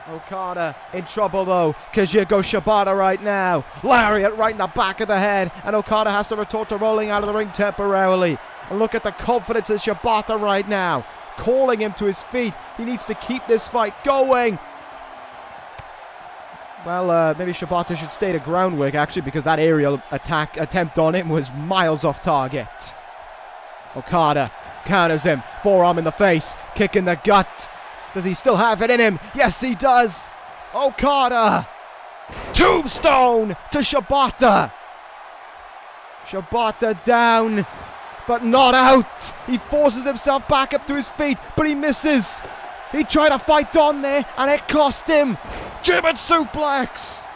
Okada in trouble though, because here goes Shibata right now. Lariat right in the back of the head, and Okada has to resort to rolling out of the ring temporarily. And look at the confidence of Shibata right now, calling him to his feet. He needs to keep this fight going. Well, maybe Shibata should stay to groundwork, actually, because that aerial attack attempt on him was miles off target. Okada counters him. Forearm in the face. Kick in the gut. Does he still have it in him? Yes, he does. Okada. Tombstone to Shibata. Shibata down, but not out. He forces himself back up to his feet, but he misses. He tried to fight on there, and it cost him. German suplex.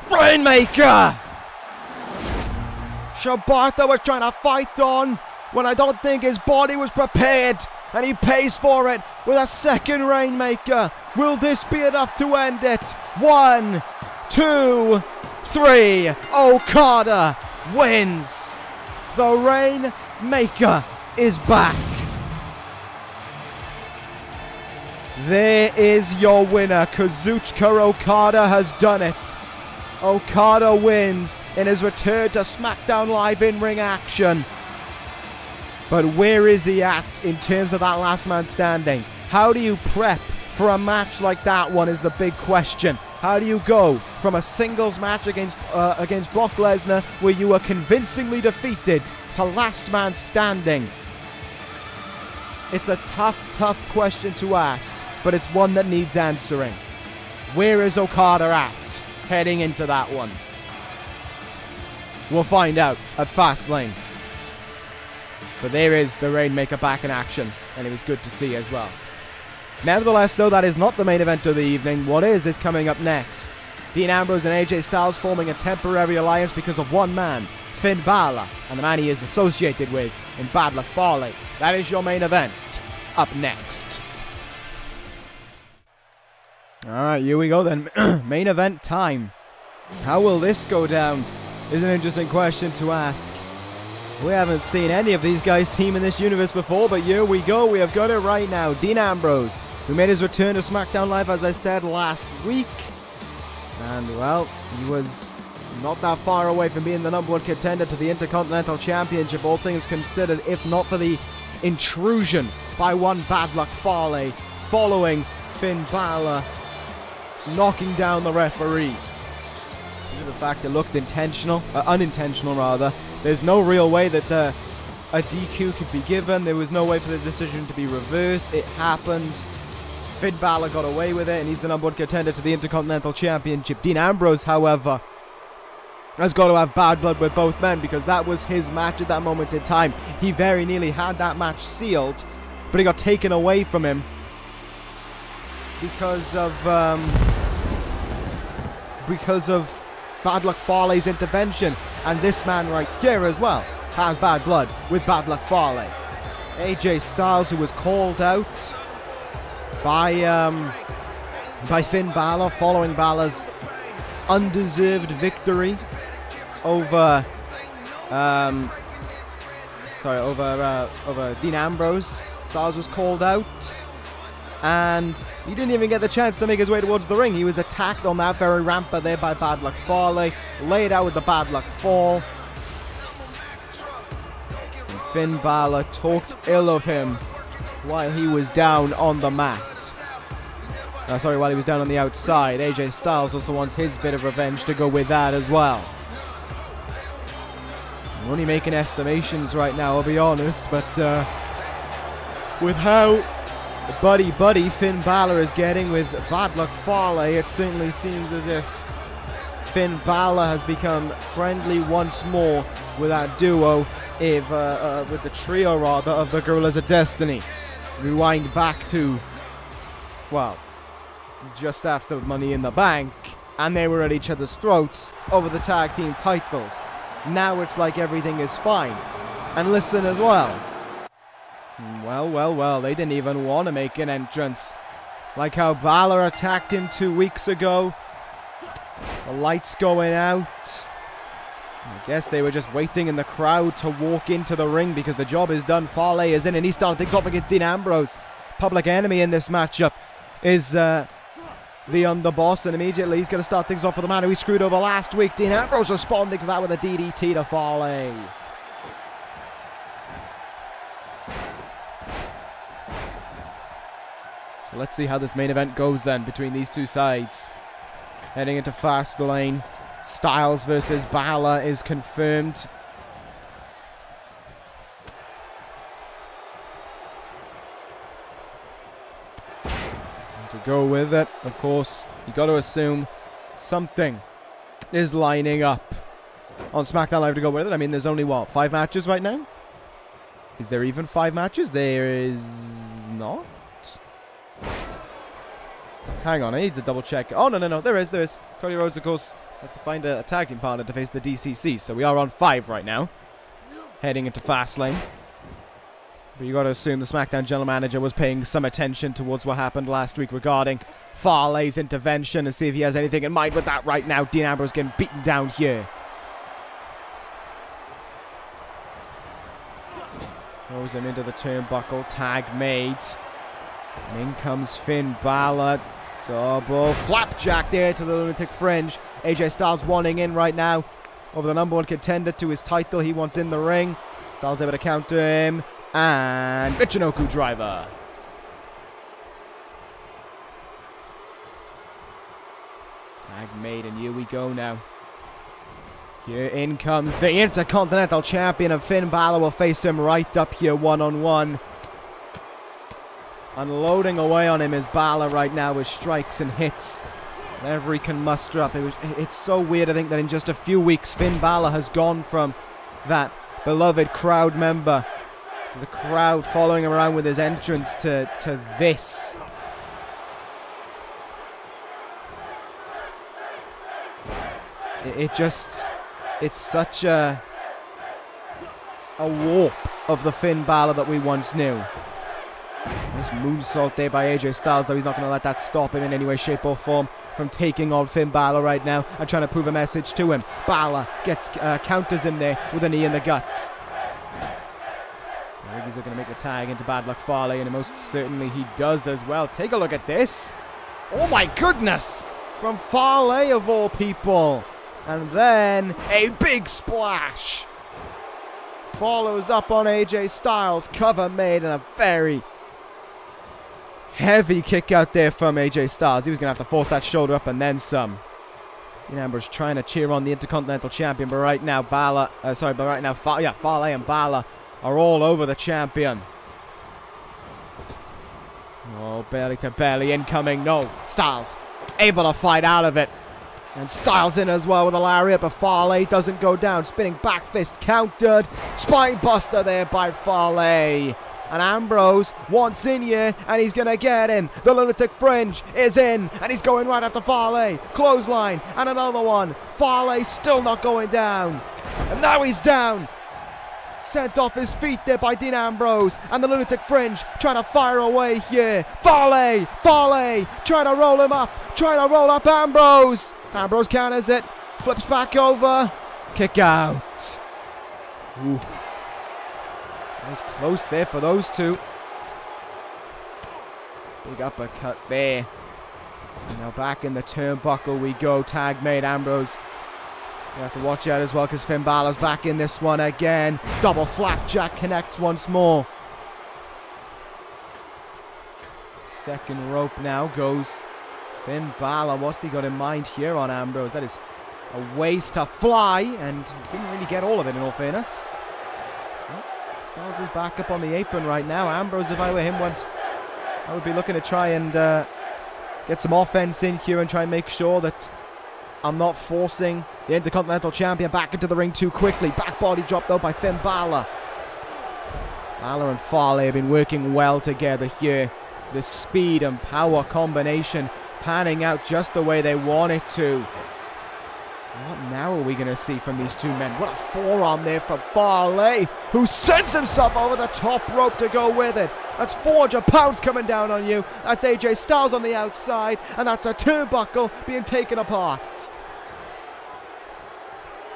Rainmaker. Shibata was trying to fight on when I don't think his body was prepared, and he pays for it with a second Rainmaker. Will this be enough to end it? 1, 2, 3. Okada wins. The Rainmaker is back. There is your winner. Kazuchika Okada has done it. Okada wins in his return to SmackDown Live in-ring action. But where is he at in terms of that last man standing? How do you prep for a match like that one is the big question. How do you go from a singles match against Brock Lesnar, where you were convincingly defeated, to last man standing? It's a tough question to ask, but it's one that needs answering. Where is Okada at heading into that one? We'll find out at Fastlane. But there is the Rainmaker back in action, and it was good to see as well. Nevertheless, though, that is not the main event of the evening. What is coming up next. Dean Ambrose and AJ Styles forming a temporary alliance because of one man, Finn Bálor, and the man he is associated with in Bad Luck Fale. That is your main event. Up next. Alright, here we go then. Main event time. How will this go down? Is an interesting question to ask. We haven't seen any of these guys team in this universe before, but here we go. We have got it right now. Dean Ambrose, who made his return to Smackdown Live, as I said, last week. And, well, he was not that far away from being the #1 contender to the Intercontinental Championship, all things considered, if not for the intrusion by one Bad Luck Fale following Finn Bálor knocking down the referee. Due to the fact it looked unintentional rather. There's no real way that a DQ could be given. There was no way for the decision to be reversed. It happened. Finn Bálor got away with it, and he's the #1 contender to the Intercontinental Championship. Dean Ambrose, however, has got to have bad blood with both men, because that was his match at that moment in time. He very nearly had that match sealed, but it got taken away from him because of Bad Luck Fale's intervention. And this man right here as well has bad blood with Bad Luck Fale. AJ Styles, who was called out by Finn Bálor following Balor's undeserved victory over Dean Ambrose. Styles was called out, and he didn't even get the chance to make his way towards the ring. He was attacked on that very ramp there by Bad Luck Fale, laid out with the Bad Luck Fall. And Finn Bálor talked ill of him while he was down on the mat. While he was down on the outside. AJ Styles also wants his bit of revenge to go with that as well. I'm only making estimations right now, I'll be honest, but with how buddy Finn Bálor is getting with Bad Luck Fale, it certainly seems as if Finn Bálor has become friendly once more with that duo, with the trio rather, of the Gorillas of Destiny. Rewind back to, well, just after Money in the Bank, and they were at each other's throats over the tag team titles. Now it's like everything is fine. And listen as well. Well, they didn't even want to make an entrance. Like how Bálor attacked him 2 weeks ago. The lights going out. I guess they were just waiting in the crowd to walk into the ring because the job is done. Fale is in, and he's starting things off against Dean Ambrose. Public enemy in this matchup is the underboss, and immediately he's going to start things off for the man who he screwed over last week. Dean Ambrose responding to that with a DDT to Fale. So let's see how this main event goes then between these two sides. Heading into Fastlane. Styles versus Bálor is confirmed. And to go with it, of course, you got to assume something is lining up on SmackDown Live to go with it. I mean, there's only, what, 5 matches right now? Is there even 5 matches? There is not. Hang on, I need to double check. Oh, no, there is. Cody Rhodes, of course, has to find a tag team partner to face the DCC, so we are on 5 right now. Heading into Fastlane. But you got to assume the SmackDown General Manager was paying some attention towards what happened last week regarding Fale's intervention, and see if he has anything in mind with that right now. Dean Ambrose getting beaten down here. Throws him into the turnbuckle. Tag made. And in comes Finn Bálor. Double flapjack there to the lunatic fringe. AJ Styles wanting in right now over the #1 contender to his title. He wants in the ring. Styles able to counter him. And Michinoku driver. Tag made, and here we go now. Here in comes the Intercontinental Champion of Finn Bálor. Will face him right up here one-on-one. Unloading away on him is Bálor right now with strikes and hits. Whatever he can muster up. It's so weird to think that in just a few weeks, Finn Bálor has gone from that beloved crowd member to the crowd following him around with his entrance to this. It's such a warp of the Finn Balor that we once knew. Nice moonsault there by AJ Styles, though he's not going to let that stop him in any way, shape or form from taking on Finn Balor right now and trying to prove a message to him. Balor gets counters him there with a knee in the gut. I think he's looking to make the tag into Bad Luck Fale, and most certainly he does as well. Take a look at this. Oh my goodness! From Fale of all people. And then a big splash. Follows up on AJ Styles. Cover made, and a very heavy kick out there from AJ Styles. He was going to have to force that shoulder up and then some. Ambrose trying to cheer on the Intercontinental Champion, but right now Fale and Balor are all over the champion. Oh, belly to belly incoming. No, Styles able to fight out of it. And Styles in as well with a lariat, but Fale doesn't go down. Spinning back fist countered. Spine buster there by Fale. And Ambrose wants in here, and he's going to get in. The lunatic fringe is in, and he's going right after Fale. Clothesline, and another one. Fale still not going down. And now he's down. Sent off his feet there by Dean Ambrose. And the lunatic fringe trying to fire away here. Fale trying to roll him up. Trying to roll up Ambrose. Ambrose counters it. Flips back over. Kick out. Ooh. That was close there for those two. Big uppercut there. And now back in the turnbuckle we go. Tag made. Ambrose. You have to watch out as well because Finn Balor's back in this one again. Double flapjack connects once more. Second rope now goes Finn Balor. What's he got in mind here on Ambrose? That is a waste to fly, and didn't really get all of it in all fairness. Well, Styles is back up on the apron right now. Ambrose, if I were him, I would be looking to try and get some offense in here and try and make sure that I'm not forcing the Intercontinental Champion back into the ring too quickly. Back body drop though by Finn Balor. Balor and Fale have been working well together here. The speed and power combination panning out just the way they want it to. What now are we going to see from these two men? What a forearm there from Fale, who sends himself over the top rope to go with it. That's 400 pounds coming down on you. That's AJ Styles on the outside, and that's a turnbuckle being taken apart.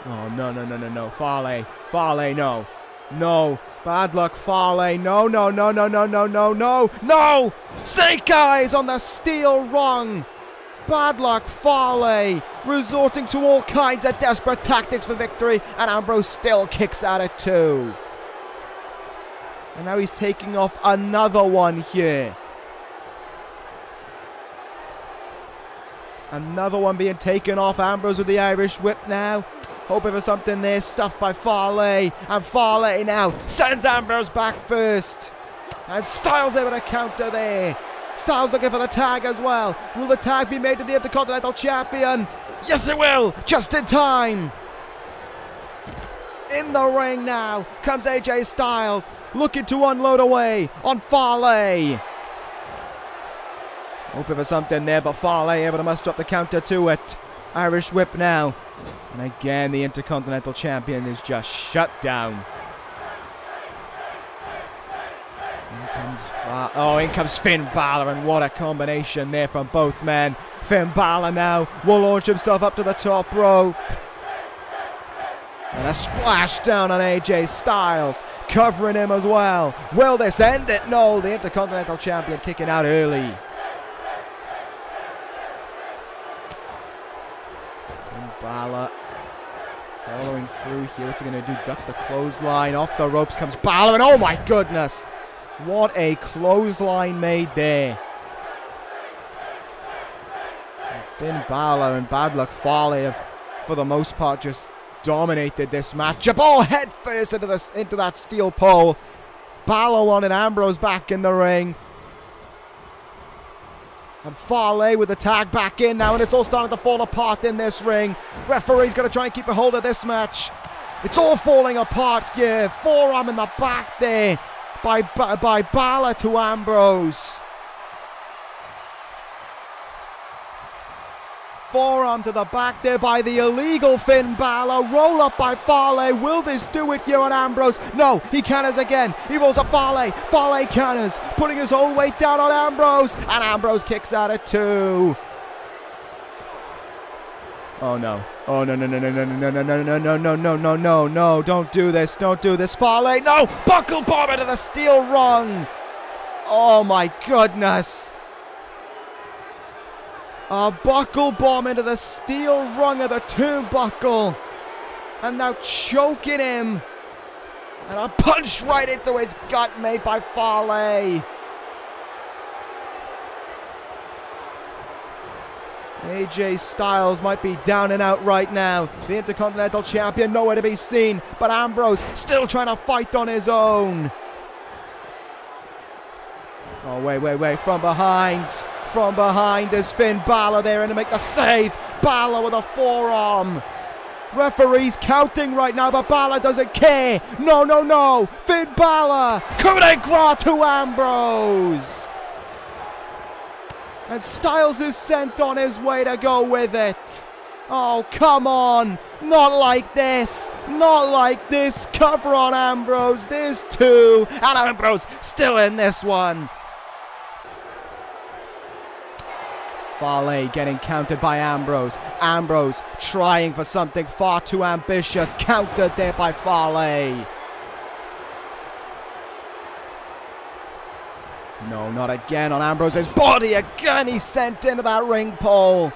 Oh, no. Fale, no. No. Bad luck, Fale. No. Snake eyes on the steel rung. Bad luck, Fale. Resorting to all kinds of desperate tactics for victory. And Ambrose still kicks at it too. And now he's taking off another one here. Another one being taken off. Ambrose with the Irish whip now. Hoping for something there, stuffed by Fale. And Fale now sends Ambrose back first. And Styles able to counter there. Styles looking for the tag as well. Will the tag be made to the Intercontinental Champion? Yes, it will. Just in time. In the ring now comes AJ Styles. Looking to unload away on Fale. Hoping for something there, but Fale able to muster up the counter to it. Irish whip now. And again, the Intercontinental Champion is just shut down. In comes Finn Balor, and what a combination there from both men. Finn Balor now will launch himself up to the top rope. And a splash down on AJ Styles, covering him as well. Will this end it? No, the Intercontinental Champion kicking out early. Finn Balor following through here. What's he going to do? Duck the clothesline. Off the ropes comes Balor, and oh my goodness! What a clothesline made there. And Finn Balor and Bad Luck Fale have, for the most part, just dominated this matchup. Oh, head first into that steel pole. Balor wanted Ambrose back in the ring. And Fale with the tag back in now, and it's all starting to fall apart in this ring. Referee's going to try and keep a hold of this match. It's all falling apart here. Forearm in the back there by Balor to Ambrose. forearm to the back there by the illegal Finn Bálor. Roll up by Fale. Will this do it here on Ambrose? No, he counters again. He rolls up Fale. Fale counters, putting his whole weight down on Ambrose. And Ambrose kicks out at 2. Oh no. Oh no, no, no, no, no, no, no, no, no, no, no, no, no, no, no. Don't do this. Don't do this. Fale. No. Buckle bomb into the steel rung. Oh my goodness. A buckle bomb into the steel rung of the turnbuckle. And now choking him. And a punch right into his gut made by Fale. AJ Styles might be down and out right now. The Intercontinental Champion nowhere to be seen. But Ambrose still trying to fight on his own. Oh, wait. From behind. From behind is Finn Bálor there and to make the save. Bálor with a forearm. Referee's counting right now, but Bálor doesn't care. No, no, no. Finn Bálor. Coup de grace to Ambrose. And Styles is sent on his way to go with it. Oh, come on. Not like this. Not like this. Cover on Ambrose. There's 2. And Ambrose still in this one. Fale getting countered by Ambrose. Ambrose trying for something far too ambitious. Countered there by Fale. No, not again on Ambrose's body. Again, he's sent into that ring pole.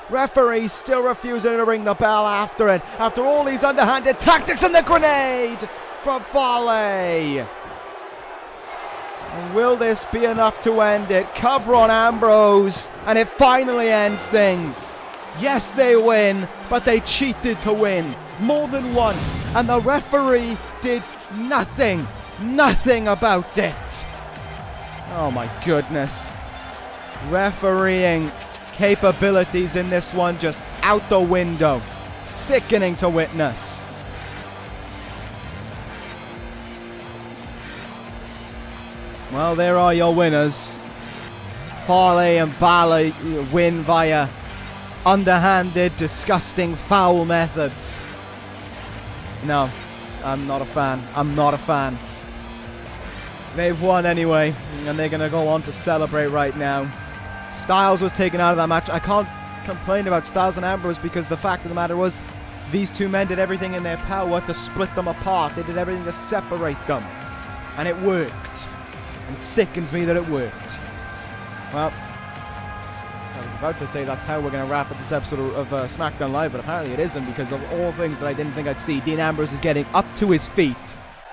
Referee still refusing to ring the bell after it. After all these underhanded tactics and the grenade from Fale. And will this be enough to end it? Cover on Ambrose. And it finally ends things. Yes, they win, but they cheated to win more than once. And the referee did nothing. Nothing about it. Oh my goodness. Refereeing capabilities in this one just out the window. Sickening to witness. Well, there are your winners. Fale and Bálor win via underhanded, disgusting, foul methods. No, I'm not a fan. I'm not a fan. They've won anyway, and they're going to go on to celebrate right now. Styles was taken out of that match. I can't complain about Styles and Ambrose because the fact of the matter was these two men did everything in their power to split them apart. They did everything to separate them. And it worked. And it sickens me that it worked. Well, I was about to say that's how we're going to wrap up this episode of SmackDown Live, but apparently it isn't because of all things that I didn't think I'd see. Dean Ambrose is getting up to his feet.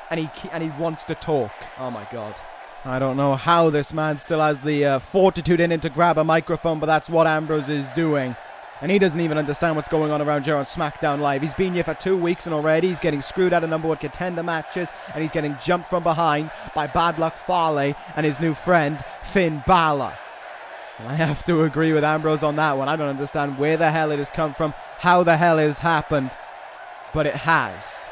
And he wants to talk. Oh my god. I don't know how this man still has the fortitude in him to grab a microphone, but that's what Ambrose is doing. And he doesn't even understand what's going on around here on SmackDown Live. He's been here for 2 weeks and already he's getting screwed out of #1 contender matches. And he's getting jumped from behind by Bad Luck Fale and his new friend, Finn Bálor. And I have to agree with Ambrose on that one. I don't understand where the hell it has come from, how the hell it has happened. But it has.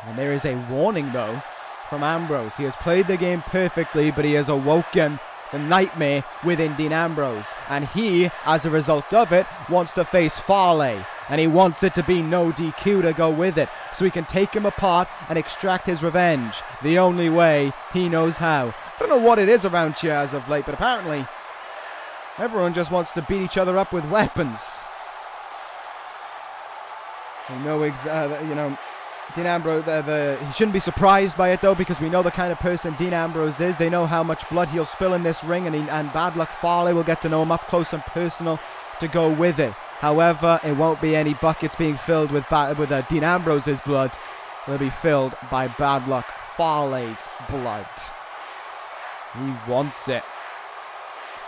And there is a warning, though, from Ambrose. He has played the game perfectly, but he has awoken the nightmare within Dean Ambrose. And he, as a result of it, wants to face Fale. And he wants it to be no DQ to go with it. So he can take him apart and extract his revenge. The only way he knows how. I don't know what it is around here as of late, but apparently everyone just wants to beat each other up with weapons. We know Dean Ambrose, he shouldn't be surprised by it though, because we know the kind of person Dean Ambrose is. They know how much blood he'll spill in this ring, and Bad Luck Fale will get to know him up close and personal to go with it. However, it won't be any buckets being filled with Dean Ambrose's blood. They'll be filled by Bad Luck Fale's blood. He wants it.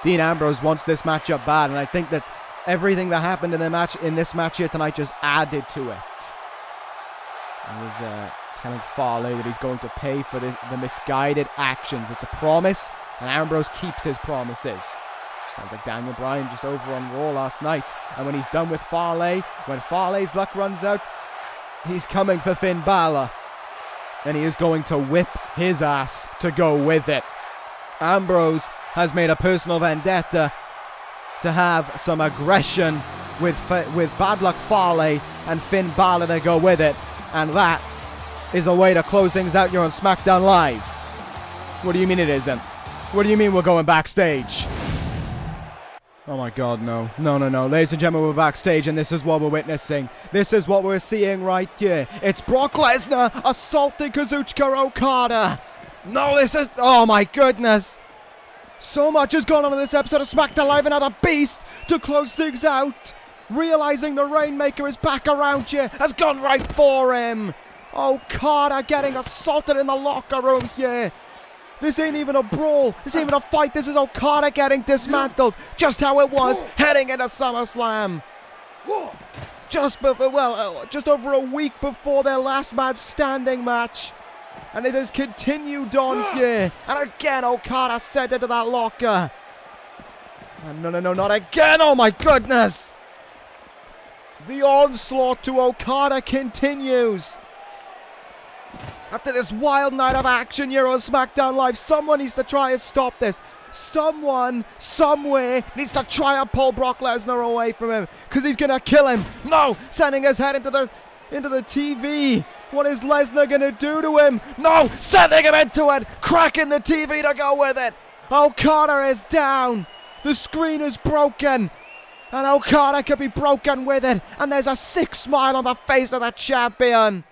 Dean Ambrose wants this matchup bad, and I think that everything that happened in this match here tonight just added to it. He's telling Fale that he's going to pay for the misguided actions. It's a promise, and Ambrose keeps his promises. Sounds like Daniel Bryan just over on Raw last night. And when he's done with Fale, when Fale's luck runs out, he's coming for Finn Bálor. And he is going to whip his ass to go with it. Ambrose has made a personal vendetta to have some aggression with Bad Luck Fale and Finn Bálor to go with it. And that is a way to close things out here on SmackDown Live. What do you mean it isn't? What do you mean we're going backstage? Oh my god, no. No, no, no. Ladies and gentlemen, we're backstage and this is what we're witnessing. This is what we're seeing right here. It's Brock Lesnar assaulting Kazuchika Okada. No, this is... Oh my goodness. So much has gone on in this episode of SmackDown Live. Another beast to close things out. Realizing the Rainmaker is back around here. Has gone right for him. Okada getting assaulted in the locker room here. This ain't even a brawl. This ain't even a fight. This is Okada getting dismantled. Just how it was heading into SummerSlam. Just over a week before their last man standing match. And it has continued on here. And again, Okada sent into that locker. And no, not again. Oh my goodness. The onslaught to Okada continues. After this wild night of action here on SmackDown Live, someone needs to try and stop this. Someone, somewhere, needs to try and pull Brock Lesnar away from him, because he's going to kill him. No! Sending his head into the TV. What is Lesnar going to do to him? No! Sending him into it! Cracking the TV to go with it! Okada is down! The screen is broken! And Okada could be broken with it! And there's a sick smile on the face of the champion!